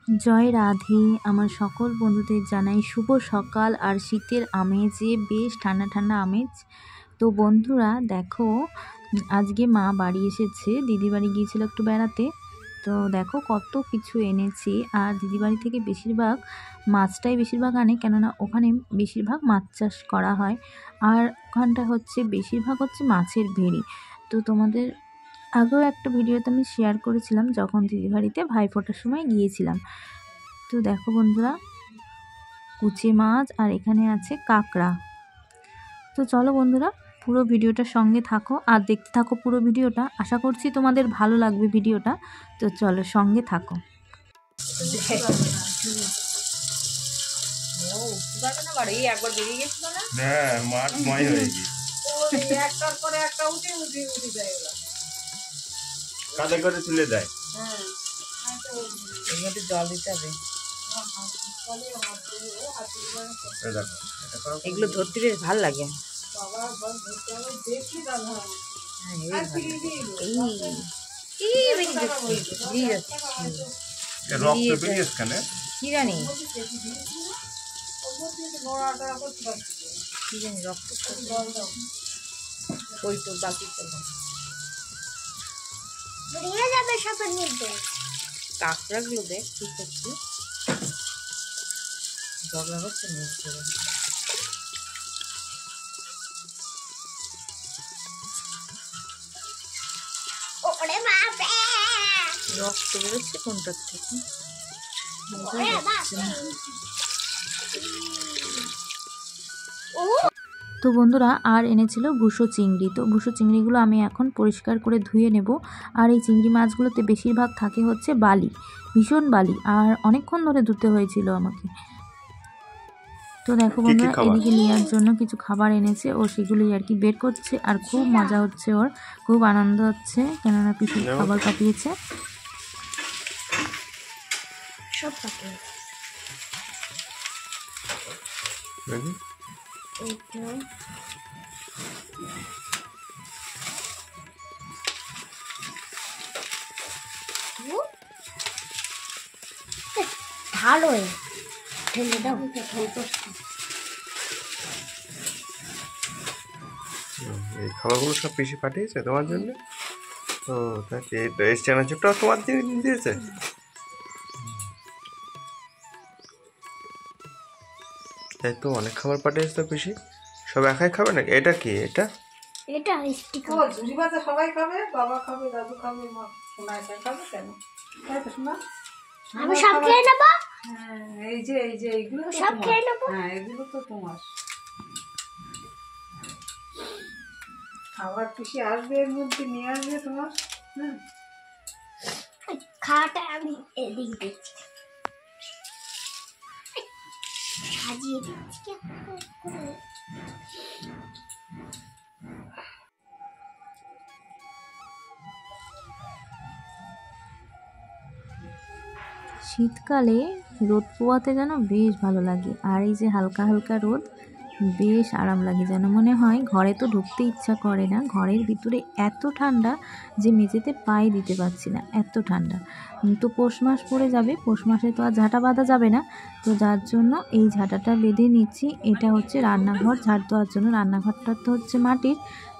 জয় রাধে। আমার সকল বন্ধুদের জানাই শুভ সকাল আর শীতের আমেজে বেশ ঠান্ডা ঠান্ডা আমেজ। তো বন্ধুরা দেখো, আজকে মা বাড়ি এসেছে, দিদি বাড়ি গিয়েছিল একটু বেড়াতে। তো দেখো কত কিছু এনেছি। আর দিদি বাড়ি থেকে বেশিরভাগ মাছটাই বেশিরভাগ আনে, কেননা ওখানে বেশিরভাগ মাছ চাষ করা হয়। আর ওখানটা হচ্ছে বেশিরভাগ হচ্ছে মাছের ভেড়ি। তো তোমাদের আগেও একটা ভিডিওতে আমি শেয়ার করেছিলাম যখন দিদি বাড়িতে ভাইফোঁটার সময় গিয়েছিলাম। তো দেখো বন্ধুরা, কুচে মাছ আর এখানে আছে কাঁকড়া। তো চলো বন্ধুরা, পুরো ভিডিওটার সঙ্গে থাকো আর দেখতে থাকো পুরো ভিডিওটা। আশা করছি তোমাদের ভালো লাগবে ভিডিওটা। তো চলো সঙ্গে থাকো। একবার বেরিয়ে গেছিল না, মাছ ময় হয়ে গেছে, একটার পরে একটা উঠে উঠে উঠে যায়, কাঁধে করে তুলে দেয়। হ্যাঁ, জল দিতে হবে। এগুলো ধরতে বেশ ভালো লাগে। কি জানি রক্ত ওই তো বাকি কাঁকড়াগুলো দেখ ঠিক আছে, ঝগড়া হচ্ছে রক্ত বেরোচ্ছে কোনটার থেকে। তো বন্ধুরা আর এনেছিল ভুসো চিংড়ি। তো ভুসো চিংড়িগুলো আমি এখন পরিষ্কার করে ধুয়ে নেব। আর এই চিংড়ি মাছগুলোতে বেশিরভাগ থাকে হচ্ছে বালি, ভীষণ বালি, আর অনেকক্ষণ ধরে ধুতে হয়েছিল আমাকে। তো দেখো বন্ধুরা, এদিকে নেওয়ার জন্য কিছু খাবার এনেছে, ও সেগুলি আর কি বের করছে। আর খুব মজা হচ্ছে, ওর খুব আনন্দ হচ্ছে, কেননা পিসি খাবার পাঠিয়েছে। সব ভালো এই খাবারগুলো সব পিসি পাঠিয়েছে তোমার জন্য। তো এই চানাচুরটা তোমার দিয়েছে। তাই তো অনেক খাবার পাঠিয়েছে তো পিসি। সব একাই খাবে নাকি? এটা কি? এটা ঝুড়ি ভাজা সবাই খাবে, বাবা খাবে, দাদু খাবে, মা সোনা একা খাবে। কেন তাই তো শোনা, আমি সব খেয়ে নেব। হ্যাঁ, এই যে এইগুলো সব খেয়ে নেব। হ্যাঁ, এগুলো তো তোমার খাবার। পিসি আসবে, এর মধ্যে নিয়ে আসবে তোমার। হ্যাঁ, খাওয়াটা আমি এদিকে দিচ্ছি, সাজিয়ে দিচ্ছি। শীতকালে রোদ পোয়াতে যেন বেশ ভালো লাগে। আর এই যে হালকা হালকা রোদ, বেশ আরাম লাগে, যেন মনে হয় ঘরে তো ঢুকতে ইচ্ছা করে না। ঘরের ভিতরে এত ঠান্ডা যে মেঝেতে পায়ে দিতে পারছি না, এত ঠান্ডা। তো পৌষ মাস পড়ে যাবে, পৌষ মাসে তো আর ঝাঁটা বাঁধা যাবে না। তো যার জন্য এই ঝাঁটাটা বেঁধে নিচ্ছি। এটা হচ্ছে রান্নাঘর ঝাড় দেওয়ার জন্য। রান্নাঘরটা তো হচ্ছে মাটির,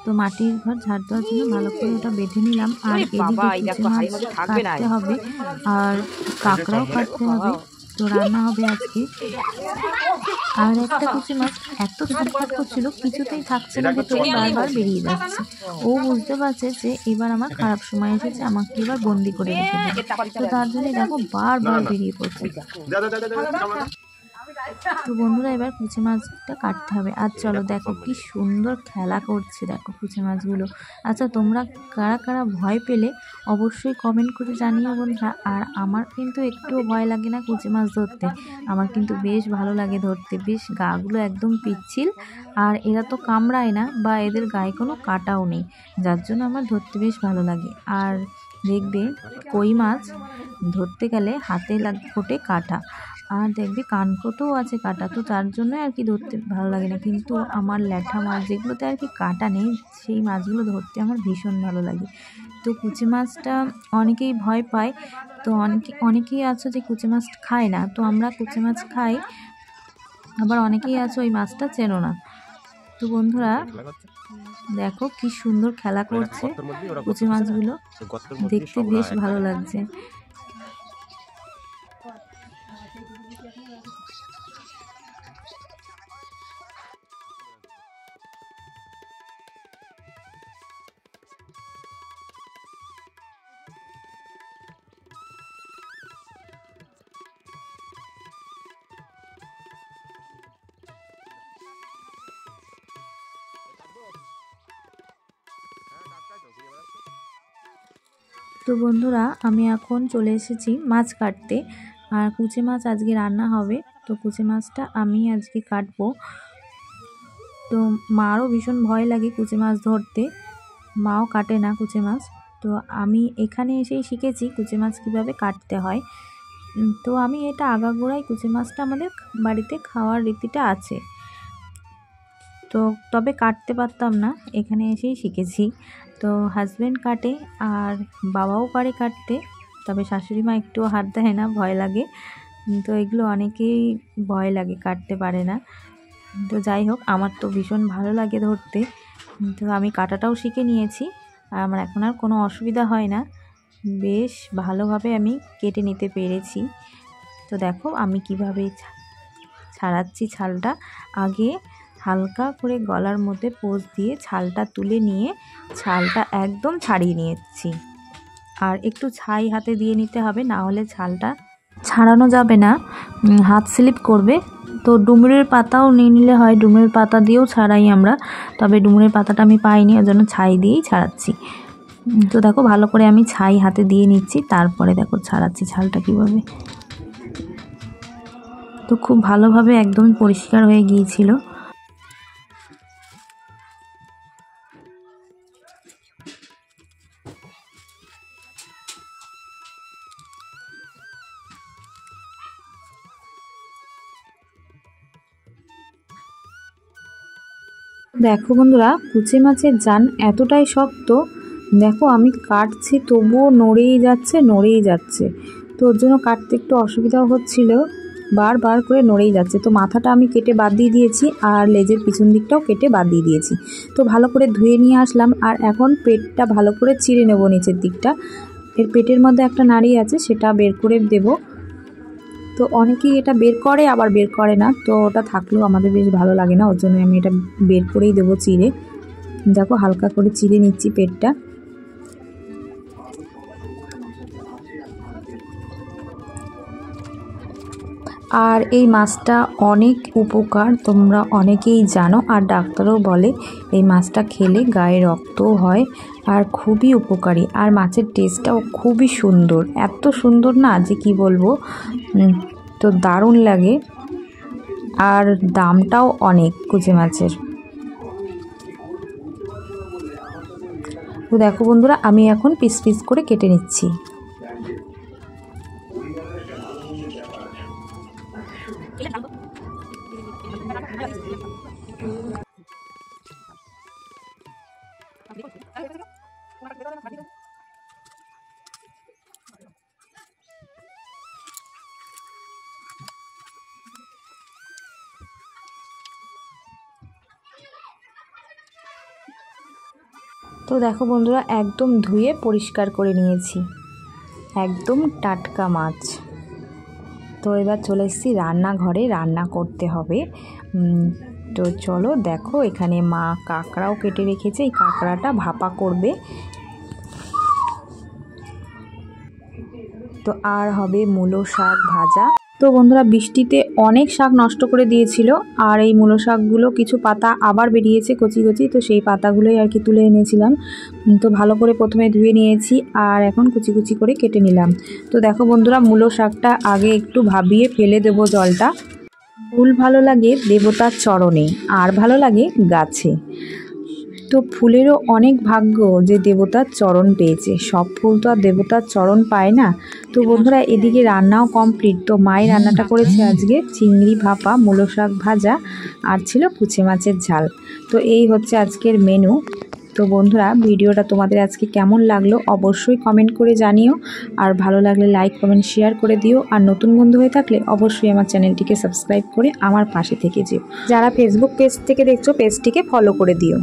তো মাটির ঘর ঝাড় দেওয়ার জন্য ভালো করে ওটা বেঁধে নিলাম। আর এদিকে মাছ কাটতে হবে আর কাঁকড়াও কাটতে হবে। তো রান্না হবে আজকে। আর একটা কুচি মাছ এত ছটফট করছিল, কিছুতেই থাকছে না ভেতরে, বারবার বেরিয়ে যাচ্ছে। ও বুঝতে পারছে যে এবার আমার খারাপ সময় এসেছে, আমাকে এবার বন্দি করে রেখে দেবে। তো তার জন্যই দেখো বারবার বেরিয়ে পড়ছে। তো বন্ধুরা, এবার কুচি মাছটা কাটতে হবে। আর চলো দেখো কি সুন্দর খেলা করছে, দেখো কুচি মাছগুলো। আচ্ছা, তোমরা কারা কারা ভয় পেলে অবশ্যই কমেন্ট করে জানিও বন্ধুরা। আর আমার কিন্তু একটুও ভয় লাগে না কুচি মাছ ধরতে, আমার কিন্তু বেশ ভালো লাগে ধরতে। বেশ গাগুলো একদম পিচ্ছিল, আর এরা তো কামড়ায় না বা এদের গায়ে কোনো কাটাও নেই, যার জন্য আমার ধরতে বেশ ভালো লাগে। আর দেখবে কই মাছ ধরতে গেলে হাতে ফোটে কাঁটা, আর দেখবি কানকোটেও আছে কাঁটা, তো তার জন্য আর কি ধরতে ভালো লাগে না। কিন্তু আমার ল্যাঠা মাছ যেগুলোতে আর কি কাঁটা নেই, সেই মাছগুলো ধরতে আমার ভীষণ ভালো লাগে। তো কুচি মাছটা অনেকেই ভয় পায়, তো অনেকেই আছো যে কুচি মাছ খায় না, তো আমরা কুচি মাছ খাই, আবার অনেকেই আছো ওই মাছটা চেনো না। তো বন্ধুরা দেখো কি সুন্দর খেলা করছে কুচি মাছগুলো, দেখতে বেশ ভালো লাগছে। তো বন্ধুরা আমি এখন চলে এসেছি মাছ কাটতে, আর কুচি মাছ আজকে রান্না হবে। তো কুচি মাছটা আমি আজকে কাটবো। তো মারও ভীষণ ভয় লাগে কুচি মাছ ধরতে, মাও কাটে না কুচি মাছ। তো আমি এখানে এসেই শিখেছি কুচি মাছ কীভাবে কাটতে হয়। তো আমি এটা আগাগোড়াই কুচি মাছটা আমাদের বাড়িতে খাওয়ার রীতিটা আছে, তো তবে কাটতে পারতাম না, এখানে এসেই শিখেছি। তো হাজব্যান্ড কাটে আর বাবাও পারে কাটতে, তবে শাশুড়ি মা একটুও হাত দেয় না, ভয় লাগে। তো এগুলো অনেকেই ভয় লাগে, কাটতে পারে না। তো যাই হোক, আমার তো ভীষণ ভালো লাগে ধরতে, তো আমি কাটাটাও শিখে নিয়েছি, আর আমার এখন আর কোনো অসুবিধা হয় না, বেশ ভালোভাবে আমি কেটে নিতে পেরেছি। তো দেখো আমি কিভাবে ছাড়াচ্ছি ছালটা। আগে হালকা করে গলার মধ্যে পোঁচ দিয়ে ছালটা তুলে নিয়ে ছালটা একদম ছাড়িয়ে নিয়েছি, আর একটু ছাই হাতে দিয়ে নিতে হবে, না হলে ছালটা ছাড়ানো যাবে না, হাত স্লিপ করবে। তো ডুমুরের পাতাও নিয়ে নিলে হয়, ডুমুরের পাতা দিয়েও ছাড়াই আমরা, তবে ডুমুরের পাতাটা আমি পাইনি, ওই জন্য ছাই দিয়েই ছাড়াচ্ছি। তো দেখো ভালো করে আমি ছাই হাতে দিয়ে নিচ্ছি, তারপরে দেখো ছাড়াচ্ছি ছালটা কীভাবে। তো খুব ভালোভাবে একদম পরিষ্কার হয়ে গিয়েছিল। দেখো বন্ধুরা, কুচি মাছের জান এতটাই শক্ত, দেখো আমি কাটছি তবুও নড়েই যাচ্ছে। তো ওর জন্য কাটতে একটু অসুবিধাও হচ্ছিল, বারবার করে নড়েই যাচ্ছে। তো মাথাটা আমি কেটে বাদ দিয়ে দিয়েছি, আর লেজের পিছন দিকটাও কেটে বাদ দিয়ে দিয়েছি। তো ভালো করে ধুয়ে নিয়ে আসলাম, আর এখন পেটটা ভালো করে চিড়ে নেব, নিচের দিকটা। এর পেটের মধ্যে একটা নাড়ি আছে, সেটা বের করে দেব। তো অনেকেই এটা বের করে, আবার বের করে না, তো ওটা থাকলেও আমাদের বেশ ভালো লাগে না, ওর জন্য আমি এটা বের করেই দেবো চিড়ে। দেখো হালকা করে চিড়ে নিচ্ছি পেটটা। আর এই মাছটা অনেক উপকার, তোমরা অনেকেই জানো, আর ডাক্তারও বলে এই মাছটা খেলে গায়ে রক্তও হয়, আর খুবই উপকারী। আর মাছের টেস্টটাও খুবই সুন্দর, এত সুন্দর না যে কি বলবো, তো দারুণ লাগে। আর দামটাও অনেক কুচি মাছের। তো দেখো বন্ধুরা, আমি এখন পিস পিস করে কেটে নিচ্ছি। তো দেখো বন্ধুরা, একদম ধুয়ে পরিষ্কার করে নিয়েছি, একদম টাটকা মাছ। তো এবার চলে এসেছি রান্নাঘরে, রান্না করতে হবে। তো চলো দেখো, এখানে মা কাঁকড়াও কেটে রেখেছে, এই কাঁকড়াটা ভাপা করবে। তো আর হবে মূলো শাক ভাজা। তো বন্ধুরা, বৃষ্টিতে অনেক শাক নষ্ট করে দিয়েছিল, আর এই মূলো শাকগুলো কিছু পাতা আবার বেরিয়েছে কচি কচি, তো সেই পাতাগুলোই আর কি তুলে এনেছিলাম। তো ভালো করে প্রথমে ধুয়ে নিয়েছি, আর এখন কুচি কুচি করে কেটে নিলাম। তো দেখো বন্ধুরা, মূলো শাকটা আগে একটু ভাবিয়ে ফেলে দেবো জলটা। ফুল ভালো লাগে দেবতার চরণে, আর ভালো লাগে গাছে। তো ফুলেরও অনেক ভাগ্য যে দেবতার চরণ পেয়েছে, সব ফুল তো আর দেবতার চরণ পায় না। তো বন্ধুরা, এদিকে রান্নাও কমপ্লিট। তো মায়ের রান্নাটা করেছে আজকে চিংড়ি ভাপা, মূলো শাক ভাজা, আর ছিল কুচি মাছের ঝাল। তো এই হচ্ছে আজকের মেনু। তো বন্ধুরা, ভিডিওটা তোমাদের আজকে কেমন লাগলো অবশ্যই কমেন্ট করে জানিও, আর ভালো লাগলে লাইক কমেন্ট শেয়ার করে দিও, আর নতুন বন্ধু হয়ে থাকলে অবশ্যই আমার চ্যানেলটিকে সাবস্ক্রাইব করে আমার পাশে থেকে যেও। যারা ফেসবুক পেজ থেকে দেখছো পেজটিকে ফলো করে দিও।